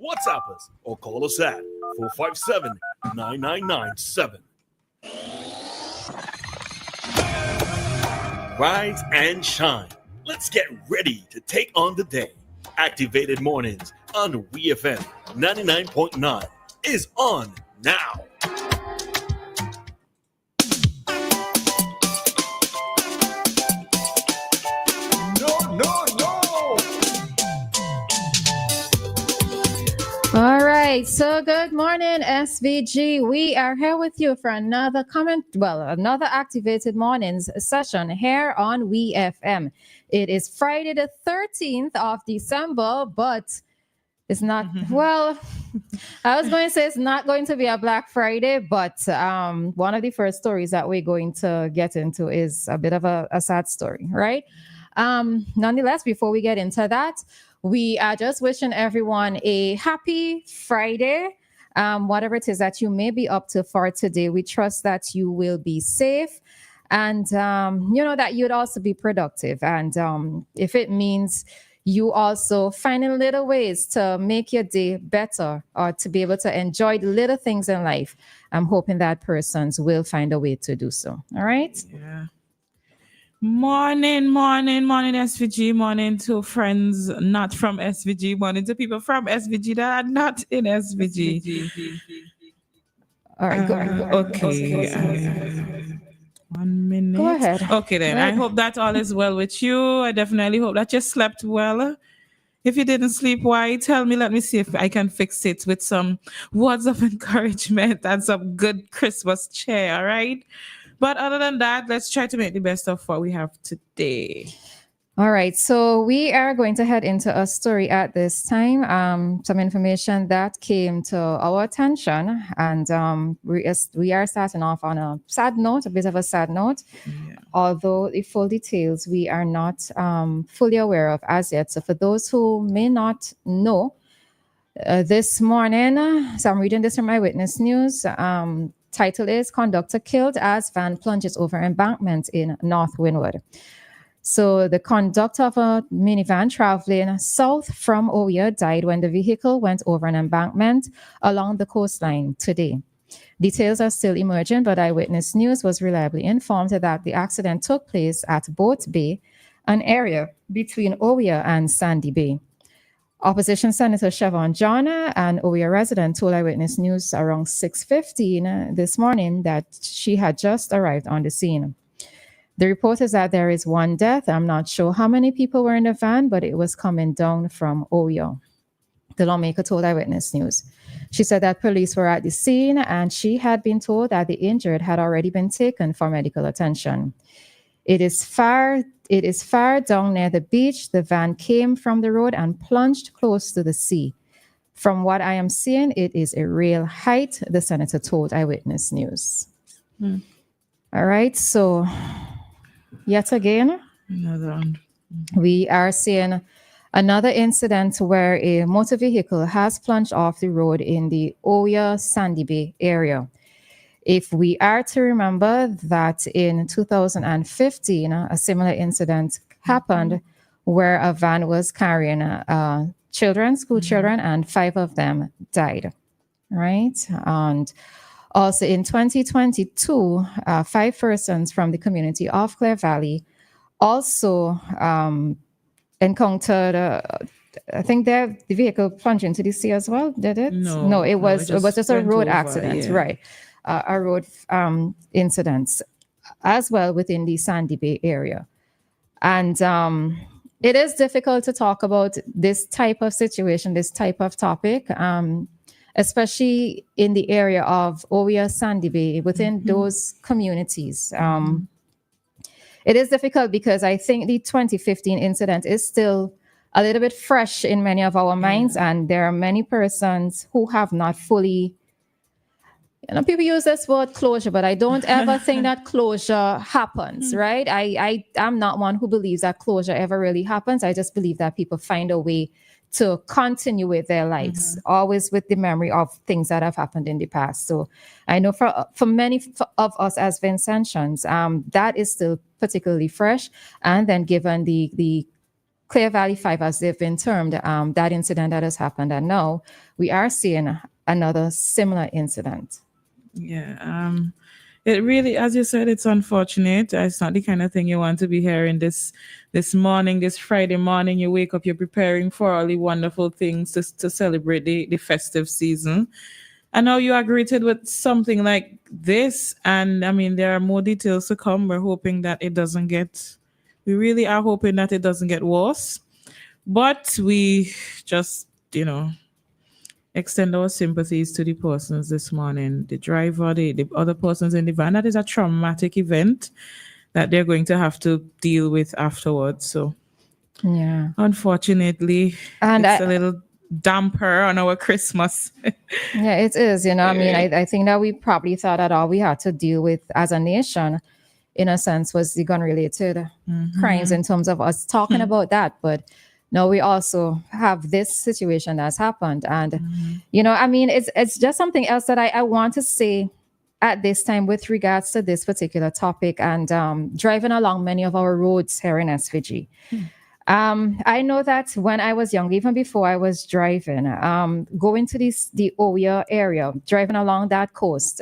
WhatsApp us or call us at 457-9997. Rise and shine. Let's get ready to take on the day. Activated Mornings on WEFM 99.9 is on now. All right, so good morning, SVG. We are here with you for another Activated Mornings session here on WEFM. It is Friday the 13th of December, but it's not, I was going to say it's not going to be a Black Friday, but one of the first stories that we're going to get into is a bit of a sad story, right? Nonetheless, before we get into that, we are just wishing everyone a happy Friday. Whatever it is that you may be up to for today, we trust that you will be safe and, that you'd also be productive. And if it means you also finding little ways to make your day better or to be able to enjoy the little things in life, I'm hoping that persons will find a way to do so. All right? Yeah. Morning, SVG. Morning to friends not from SVG. Morning to people from SVG that are not in SVG. All right, okay. 1 minute. Go ahead. Okay, then. I hope that all is well with you. I definitely hope that you slept well. If you didn't sleep, why? Tell me. Let me see if I can fix it with some words of encouragement and some good Christmas cheer, all right? But other than that, let's try to make the best of what we have today. All right. So we are going to head into a story at this time. Some information that came to our attention. And we are starting off on a sad note, a bit of a sad note. Yeah. Although the full details we are not fully aware of as yet. So for those who may not know, this morning, so I'm reading this from Eyewitness News. Title is Conductor Killed as Van Plunges Over Embankment in North Wynwood. So the conductor of a minivan traveling south from Oya died when the vehicle went over an embankment along the coastline today. Details are still emerging, but Eyewitness News was reliably informed that the accident took place at Boat Bay, an area between Oya and Sandy Bay. Opposition Senator Siobhan John, an Oya resident, told Eyewitness News around 6:15 this morning that she had just arrived on the scene. The report is that there is one death. I'm not sure how many people were in the van, but it was coming down from Oya. The lawmaker told Eyewitness News. She said that police were at the scene and she had been told that the injured had already been taken for medical attention. It is far down near the beach. The van came from the road and plunged close to the sea. From what I am seeing, it is a real height, the senator told Eyewitness News. All right, so yet again, we are seeing another incident where a motor vehicle has plunged off the road in the Oya Sandy Bay area. If we are to remember that in 2015, a similar incident happened where a van was carrying school children, and 5 of them died, right? And also in 2022, 5 persons from the community of Clear Valley also encountered, I think the vehicle plunged into the sea as well, did it? No, it was just a road accident, yeah. Right? A road incidents as well within the Sandy Bay area. And it is difficult to talk about this type of situation, this type of topic, especially in the area of Oya Sandy Bay, within those communities. It is difficult because I think the 2015 incident is still a little bit fresh in many of our minds, and there are many persons who have not fully, people use this word closure, but I don't ever think that closure happens, right? I'm not one who believes that closure ever really happens. I just believe that people find a way to continue with their lives, always with the memory of things that have happened in the past. So I know for many of us as Vincentians, that is still particularly fresh. And then given the Clear Valley 5, as they've been termed, that incident that has happened. And now we are seeing another similar incident. Yeah. It really, as you said, it's unfortunate. It's not the kind of thing you want to be hearing this morning, this Friday morning. You wake up, you're preparing for all the wonderful things to celebrate the festive season. And now you are greeted with something like this. And I mean, there are more details to come. We're hoping that it doesn't get, we really are hoping that it doesn't get worse. But we just, extend our sympathies to the persons this morning, the driver, the other persons in the van. That is a traumatic event that they're going to have to deal with afterwards. So, Yeah. unfortunately, And it's a little damper on our Christmas. Yeah, it is. I mean, I think that we probably thought that all we had to deal with as a nation, in a sense, was the gun-related crimes in terms of us talking about that. But now we also have this situation that's happened. And, I mean, it's just something else that I want to say at this time with regards to this particular topic and driving along many of our roads here in SVG. I know that when I was young, even before I was driving, going to the Oya area, driving along that coast,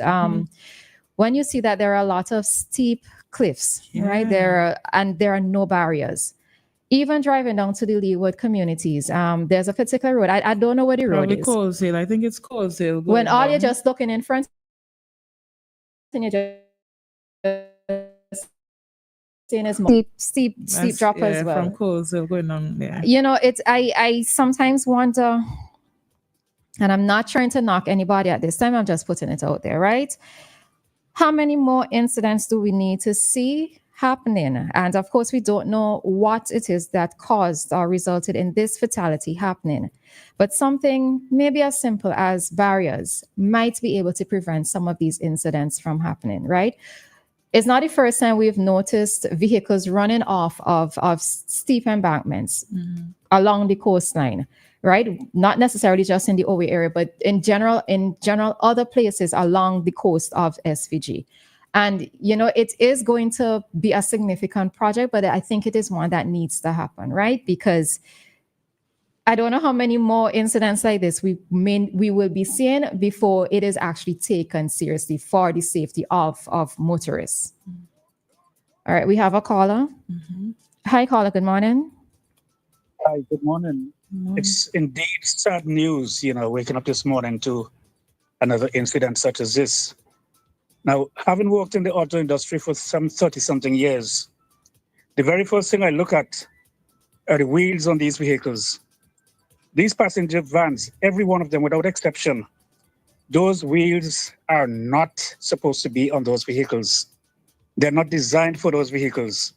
when you see that there are a lot of steep cliffs, right? There are no barriers. Even driving down to the Leeward communities, there's a particular road. I don't know where the road is. Coleshill. I think it's Coleshill. When all you're just looking in front and you're just seeing is steep drop as well. From Coleshill going on there. It's I sometimes wonder, and I'm not trying to knock anybody at this time, I'm just putting it out there, right? How many more incidents do we need to see happening? And of course, we don't know what it is that caused or resulted in this fatality happening. But something maybe as simple as barriers might be able to prevent some of these incidents from happening, right? It's not the first time we've noticed vehicles running off of steep embankments along the coastline, right? Not necessarily just in the OE area, but in general, other places along the coast of SVG. And, it is going to be a significant project, but I think it is one that needs to happen, right? Because I don't know how many more incidents like this we will be seeing before it is actually taken seriously for the safety of motorists. All right, we have a caller. Hi, caller. Good morning. Hi, good morning. It's indeed sad news, waking up this morning to another incident such as this. Now, having worked in the auto industry for some 30-something years, the very first thing I look at are the wheels on these vehicles. These passenger vans, every one of them without exception, those wheels are not supposed to be on those vehicles. They're not designed for those vehicles.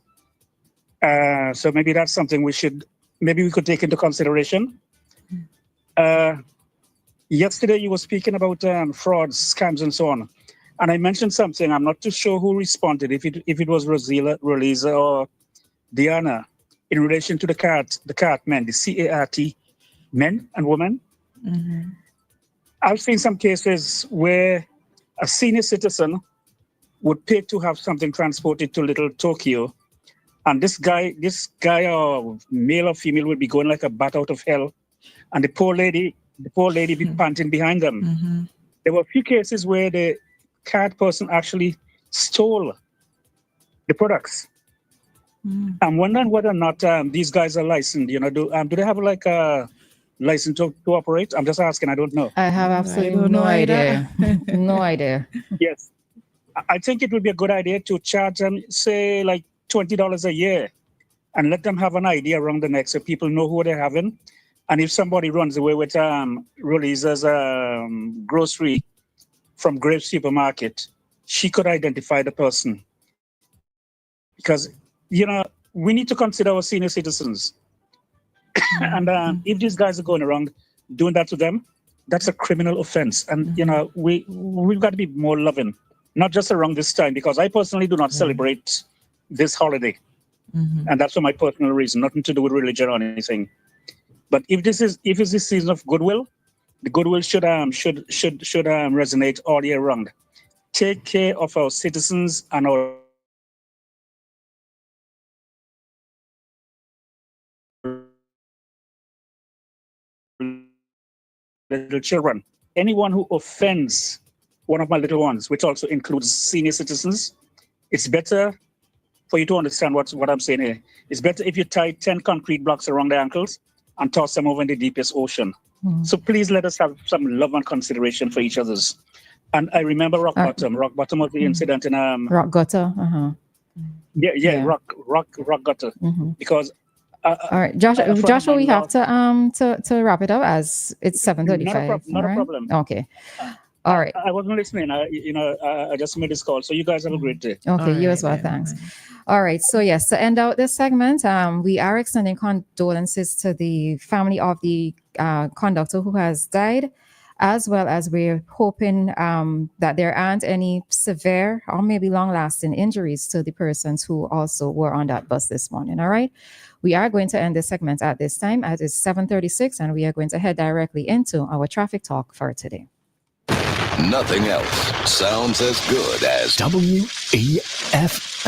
So maybe that's something we could take into consideration. Yesterday you were speaking about frauds, scams, and so on. And I mentioned something, I'm not too sure who responded, if it was Roleza or Dianna, in relation to the CART men, the CART men and women. I've seen some cases where a senior citizen would pay to have something transported to Little Tokyo, and this guy or male or female would be going like a bat out of hell, and the poor lady be panting behind them. There were a few cases where the card person actually stole the products. I'm wondering whether or not these guys are licensed. Do they have like a license to operate? I'm just asking. I don't know. I have absolutely no idea. No idea. Yes, I think it would be a good idea to charge them, say, like $20 a year, and let them have an idea around the neck so people know who they're having. And if somebody runs away with Roleza's grocery from Grape Supermarket, she could identify the person. Because, we need to consider our senior citizens. And if these guys are going around doing that to them, that's a criminal offense. And, we've got to be more loving, not just around this time, because I personally do not celebrate this holiday. And that's for my personal reason, nothing to do with religion or anything. But if it's this season of goodwill, the goodwill should resonate all year round. Take care of our citizens and our little children. Anyone who offends one of my little ones, which also includes senior citizens, it's better for you to understand what I'm saying here. It's better if you tie 10 concrete blocks around their ankles and toss them over in the deepest ocean. So please let us have some love and consideration for each other's. And I remember rock bottom. Rock bottom was the incident in Rock gutter. Yeah. rock gutter. Because all right, Joshua, we have to wrap it up as it's 7:35. Not a problem. Okay. All right. I wasn't listening. I just made this call. So you guys have a great day. Okay, you as well. Thanks. All right. So yes, to end out this segment, we are extending condolences to the family of the conductor who has died, as well as we're hoping that there aren't any severe or maybe long-lasting injuries to the persons who also were on that bus this morning. All right. We are going to end this segment at this time as it's 7:36, and we are going to head directly into our traffic talk for today. Nothing else sounds as good as WEFM.